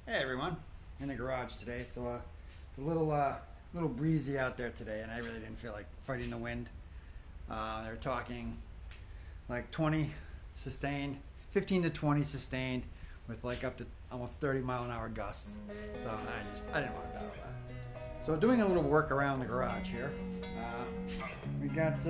Hey everyone, in the garage today. It's a little breezy out there today, and I really didn't feel like fighting the wind. They're talking like 20 sustained, 15 to 20 sustained, with like up to almost 30-mile-an-hour gusts. So I didn't want to battle that. So doing a little work around the garage here. We got.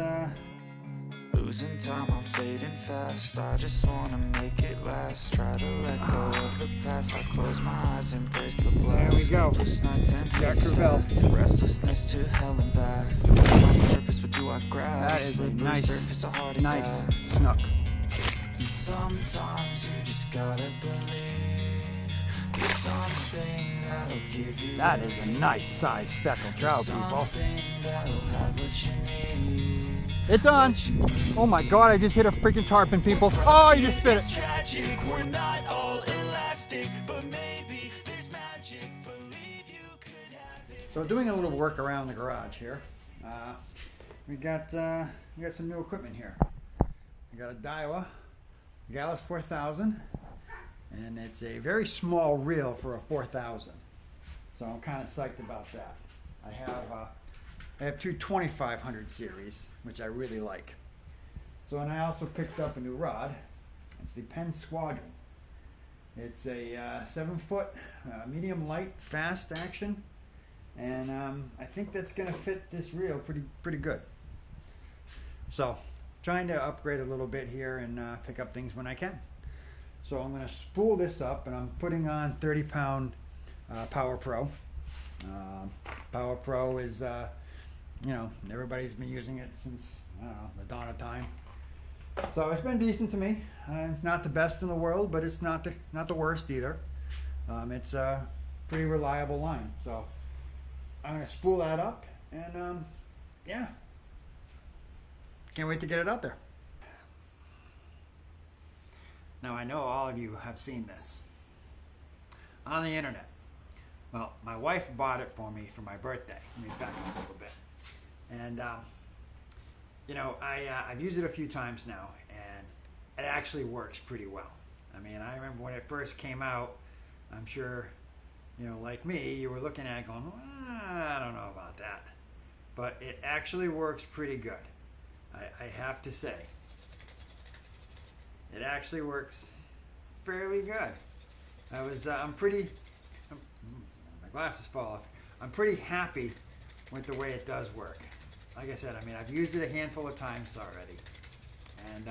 Losing time, I'm fading fast. I just wanna make it last. Try to let go of the past. I close my eyes, embrace the blast. There we go. Sleepless nights and Got Cruvel. restlessness to hell and back. What's my purpose? What do I grab? That is a nice, surface, a heart nice attack. snook. And sometimes you just gotta believe there's something that'll give you. That is a nice size speckled trout, people. That'll have what you need. It's on. Oh my god, I just hit a freaking tarpon, people. Oh, you just spit it. Tragic, we're not all elastic, but maybe there's magic. Believe you could have it. So doing a little work around the garage here. We got some new equipment here. We got a Daiwa Gallus 4000, and it's a very small reel for a 4000. So I'm kind of psyched about that. I have two 2500 series, which I really like. So, and I also picked up a new rod. It's the Penn Squadron. It's a 7-foot, medium light, fast action, and I think that's going to fit this reel pretty good. So, trying to upgrade a little bit here and pick up things when I can. So I'm going to spool this up, and I'm putting on 30-pound Power Pro. Power Pro is everybody's been using it since, I don't know, the dawn of time. So it's been decent to me. It's not the best in the world, but it's not the worst either. It's a pretty reliable line. So I'm going to spool that up, and yeah, can't wait to get it out there. Now I know all of you have seen this on the internet. Well, my wife bought it for me for my birthday. Let me back up a little bit. And, I've used it a few times now, and it actually works pretty well. I mean, I remember when it first came out, I'm sure, like me, you were looking at it going, I don't know about that. But it actually works pretty good. I have to say. It actually works fairly good. My glasses fall off. I'm pretty happy with the way it does work. Like I said, I mean, I've used it a handful of times already, and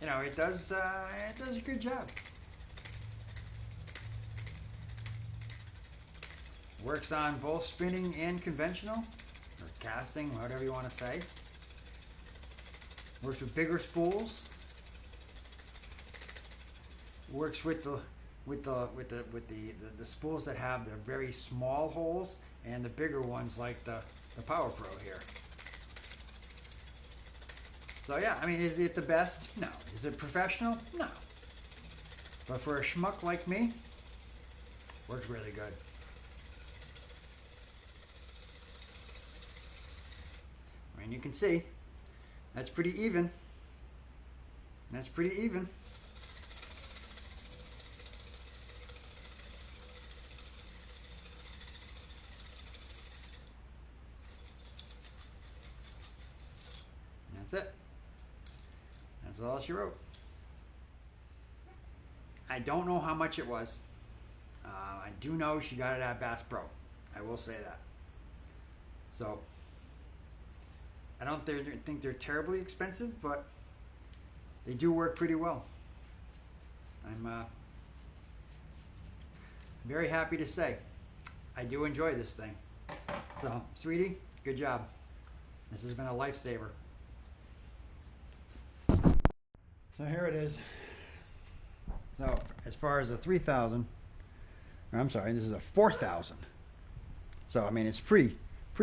it does a good job. Works on both spinning and conventional, or casting, whatever you want to say. Works with bigger spools. Works with the spools that have the very small holes and the bigger ones like the Power Pro here. So yeah, I mean, is it the best? No. Is it professional? No. But for a schmuck like me, works really good. I mean, you can see that's pretty even. That's pretty even. That's it. That's all she wrote. I don't know how much it was. I do know she got it at Bass Pro. I will say that. So, I don't think they're terribly expensive, but they do work pretty well. I'm very happy to say I do enjoy this thing. So, sweetie, good job. This has been a lifesaver. So here it is. So as far as a 3000, I'm sorry, this is a 4000. So I mean, it's pretty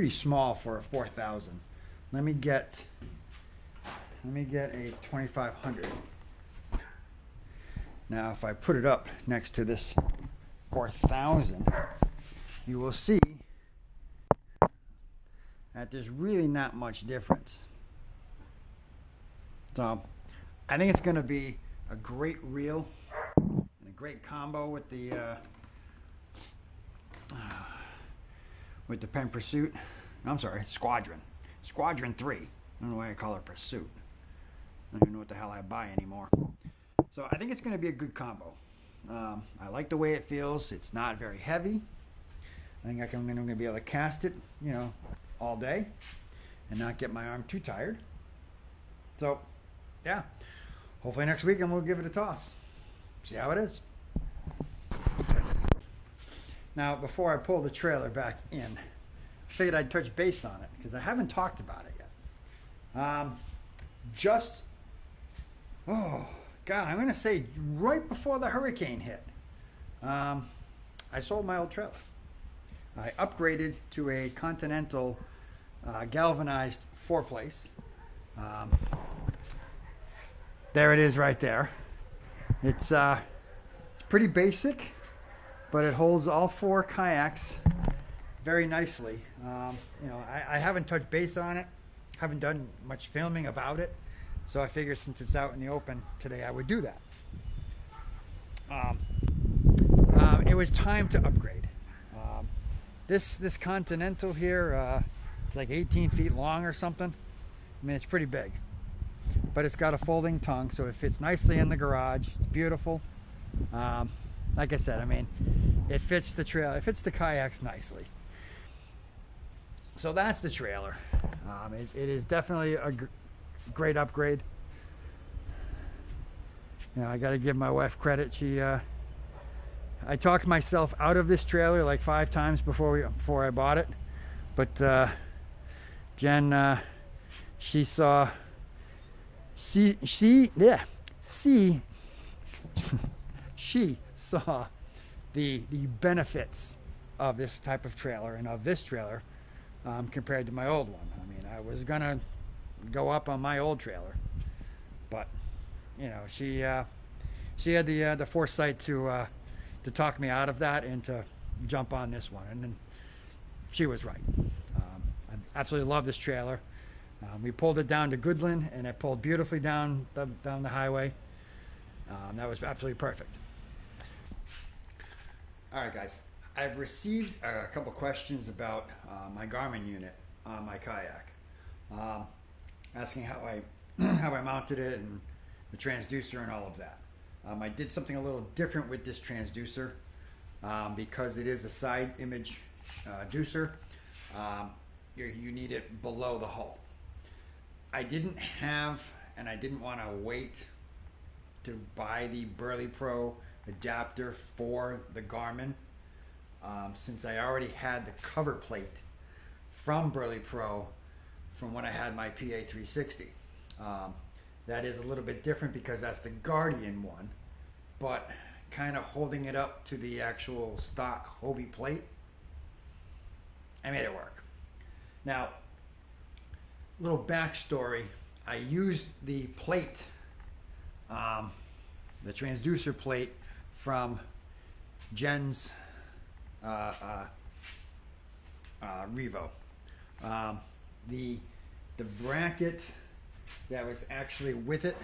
small for a 4000. Let me get a 2500. Now if I put it up next to this 4000, you will see that there's really not much difference. So I think it's going to be a great reel and a great great combo with the Pen Pursuit. I'm sorry, Squadron 3. I don't know why I call it Pursuit. I don't even know what the hell I buy anymore. So I think it's going to be a good combo. I like the way it feels. It's not very heavy. I think I'm going to be able to cast it, you know, all day and not get my arm too tired. So, yeah. Hopefully next weekend we'll give it a toss. See how it is. Now, before I pull the trailer back in, I figured I'd touch base on it because I haven't talked about it yet. Oh, God, I'm going to say right before the hurricane hit, I sold my old trailer. I upgraded to a Continental galvanized 4-place. There it is right there. It's pretty basic, but it holds all 4 kayaks very nicely. You know, I haven't touched base on it, haven't done much filming about it, so I figured since it's out in the open today I would do that. It was time to upgrade. This Continental here, it's like 18 feet long or something. I mean, it's pretty big, but it's got a folding tongue, so it fits nicely in the garage. It's beautiful. Like I said, I mean, it fits the trailer, it fits the kayaks nicely. So that's the trailer. It is definitely a great upgrade. You know, I got to give my wife credit. I talked myself out of this trailer like 5 times before I bought it, but Jen, she saw the benefits of this type of trailer and of this trailer compared to my old one. I mean, I was gonna go up on my old trailer, but you know, she had the foresight to talk me out of that and to jump on this one, and then she was right. I absolutely love this trailer. We pulled it down to Goodland, and it pulled beautifully down the highway. That was absolutely perfect. All right, guys. I've received a couple questions about my Garmin unit on my kayak, asking how I mounted it and the transducer and all of that. I did something a little different with this transducer because it is a side image deucer. You need it below the hull. I didn't have, and I didn't want to wait to buy the Burley Pro adapter for the Garmin, since I already had the cover plate from Burley Pro from when I had my PA 360. That is a little bit different because that's the Guardian one, but kind of holding it up to the actual stock Hobie plate, I made it work. Now, little backstory, I used the plate, the transducer plate from Jen's Revo. The bracket that was actually with it,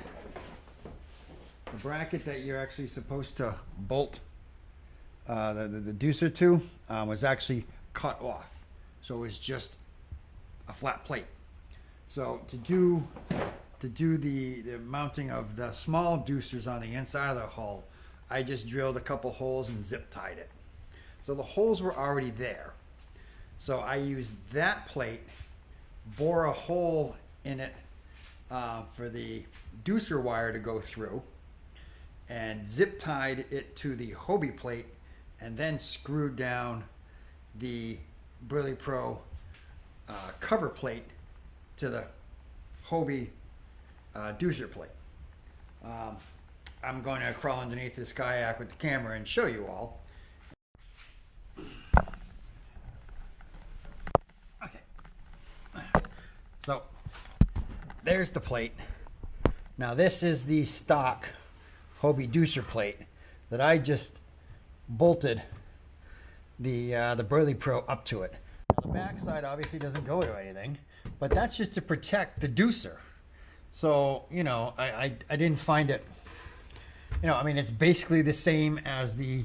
the bracket that you're actually supposed to bolt the deucer to, was actually cut off, so it was just a flat plate. So to do the mounting of the small deucers on the inside of the hull, I just drilled a couple holes and zip tied it. So the holes were already there. So I used that plate, bore a hole in it for the deucer wire to go through, and zip tied it to the Hobie plate, and then screwed down the Burley Pro cover plate to the Hobie deucer plate. I'm going to crawl underneath this kayak with the camera and show you all. Okay. So there's the plate. Now this is the stock Hobie deucer plate that I just bolted the Burley Pro up to it. Now the back side obviously doesn't go to anything, but that's just to protect the deucer. So, you know, I didn't find it you know, I mean, it's basically the same as the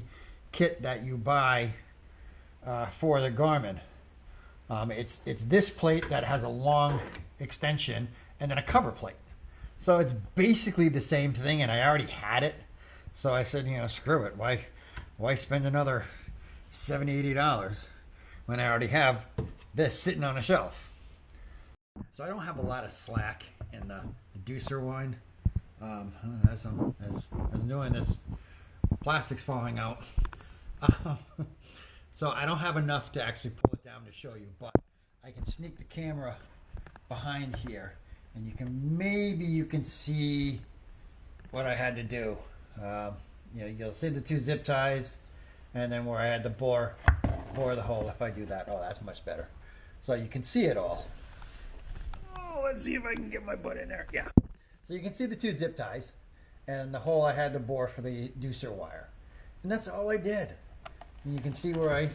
kit that you buy for the Garmin. It's this plate that has a long extension and then a cover plate. So it's basically the same thing, and I already had it. So I said, you know, screw it. Why spend another $70, $80 when I already have this sitting on a shelf? So I don't have a lot of slack in the deucer one. As I'm doing this, plastic's falling out. So I don't have enough to actually pull it down to show you, but I can sneak the camera behind here, and you can see what I had to do. You know, you'll see the 2 zip ties, and then where I had to bore the hole. If I do that, oh, that's much better. So you can see it all. Oh, let's see if I can get my butt in there. Yeah. So you can see the 2 zip ties, and the hole I had to bore for the deucer wire, and that's all I did. And you can see where I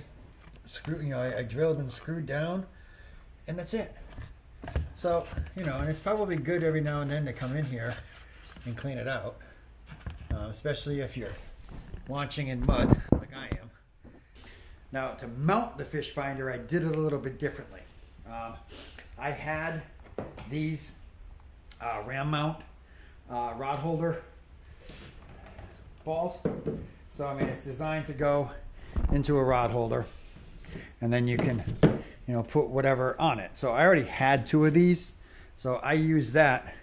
screwed. You know, I drilled and screwed down, and that's it. So, you know, and it's probably good every now and then to come in here and clean it out, especially if you're launching in mud like I am. Now, to mount the fish finder, I did it a little bit differently. I had these ram mount rod holder balls. So, I mean, it's designed to go into a rod holder, and then you can, you know, put whatever on it. So I already had 2 of these, so I used that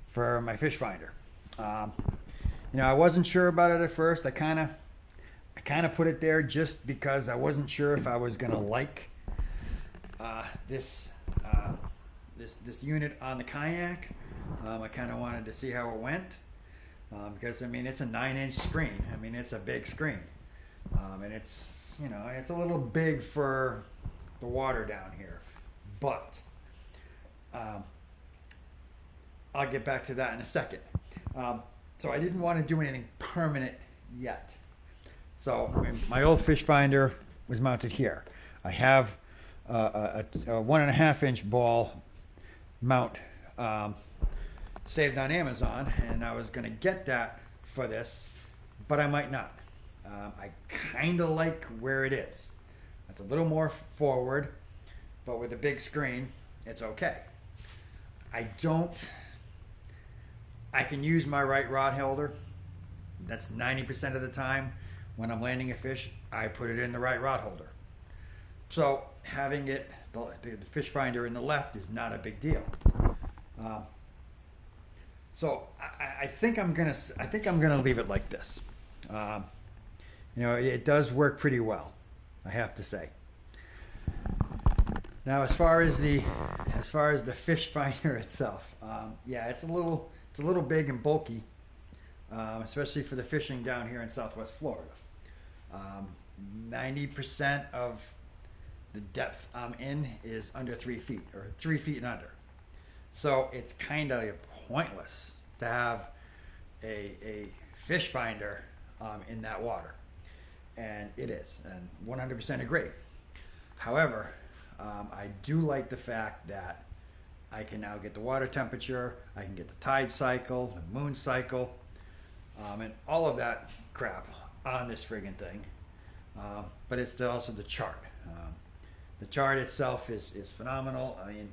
for my fish finder. You know, I wasn't sure about it at first. I kind of put it there just because I wasn't sure if I was gonna like this unit on the kayak. I kind of wanted to see how it went, because I mean, it's a 9-inch screen. I mean, it's a big screen, and it's, you know, it's a little big for the water down here, but I'll get back to that in a second. So I didn't want to do anything permanent yet. So I mean, my old fish finder was mounted here. I have a 1.5-inch ball mount saved on Amazon, and I was going to get that for this, but I might not. I kind of like where it is. It's a little more forward, but with a big screen, it's okay. I can use my right rod holder. That's 90% of the time when I'm landing a fish, I put it in the right rod holder. So having the fish finder in the left is not a big deal. So I think I'm gonna leave it like this. You know, it does work pretty well, I have to say. Now, as far as the fish finder itself, yeah, it's a little big and bulky, especially for the fishing down here in Southwest Florida. 90% of the depth I'm in is under 3 feet, or 3 feet and under. So it's kind of pointless to have a fish finder in that water. And it is, and 100% agree. However, I do like the fact that I can now get the water temperature, I can get the tide cycle, the moon cycle, and all of that crap on this friggin' thing. But it's also the chart. The chart itself is phenomenal. I mean,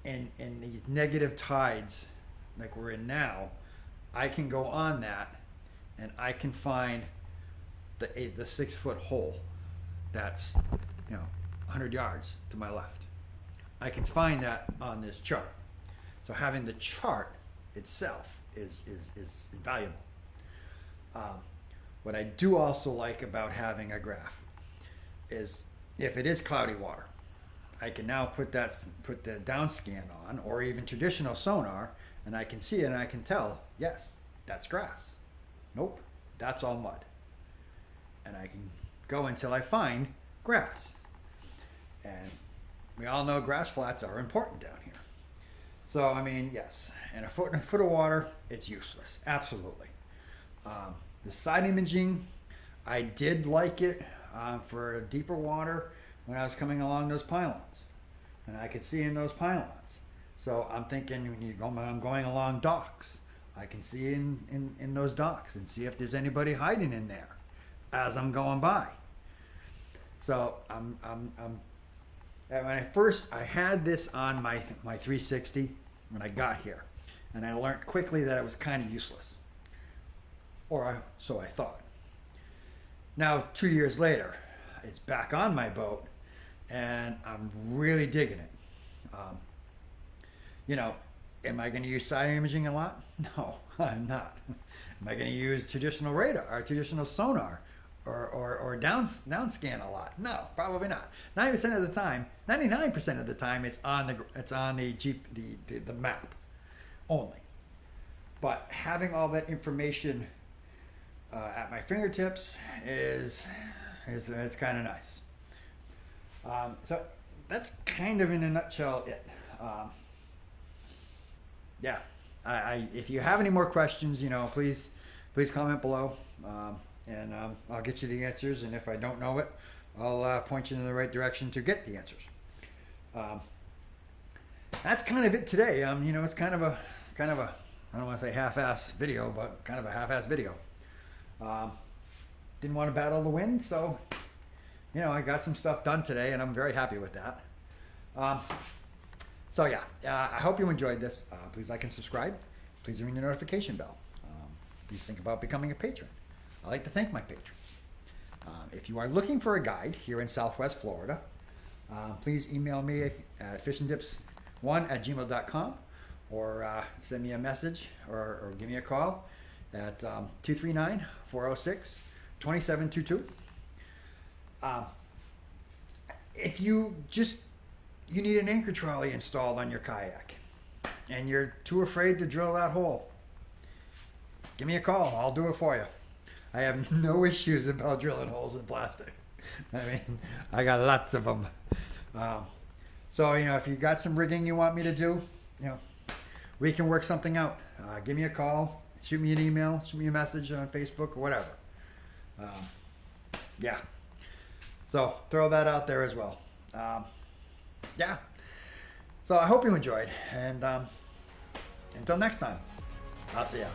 in these negative tides like we're in now, I can go on that and I can find the 6-foot hole that's, you know, 100 yards to my left. I can find that on this chart. So having the chart itself is invaluable. What I do also like about having a graph is if it is cloudy water, I can now put the down scan on, or even traditional sonar, and I can see it and I can tell, yes, that's grass. Nope, that's all mud. And I can go until I find grass. And we all know grass flats are important down here. So, I mean, yes, in a foot of water, it's useless, absolutely. The side imaging, I did like it for deeper water when I was coming along those pylons. And I could see in those pylons. So I'm thinking when I'm going along docks, I can see in those docks and see if there's anybody hiding in there as I'm going by. So when I had this on my 360 when I got here, and I learned quickly that it was kind of useless, so I thought. Now 2 years later, it's back on my boat, and I'm really digging it. You know, am I going to use side imaging a lot? No, I'm not. Am I going to use traditional radar or traditional sonar or down scan a lot? No, probably not. 90% of the time, 99% of the time, it's on the map only. But having all that information at my fingertips is kind of nice. So that's kind of in a nutshell it. Yeah, if you have any more questions, you know, please comment below, and I'll get you the answers. And if I don't know it, I'll point you in the right direction to get the answers. That's kind of it today. You know, it's kind of a I don't want to say half-ass video, but kind of a half-ass video. Didn't want to battle the wind, so you know, I got some stuff done today, and I'm very happy with that. So yeah, I hope you enjoyed this. Please like and subscribe. Please ring the notification bell. Please think about becoming a patron. I like to thank my patrons. If you are looking for a guide here in Southwest Florida, please email me at fishin-dips1@gmail.com, or send me a message or give me a call at 239-406-2722. If you need an anchor trolley installed on your kayak and you're too afraid to drill that hole, give me a call. I'll do it for you. I have no issues about drilling holes in plastic. I mean, I got lots of them. So, you know, if you got some rigging you want me to do, you know, we can work something out. Give me a call, shoot me an email, shoot me a message on Facebook or whatever. Yeah. So throw that out there as well. Yeah. So I hope you enjoyed, and until next time, I'll see ya.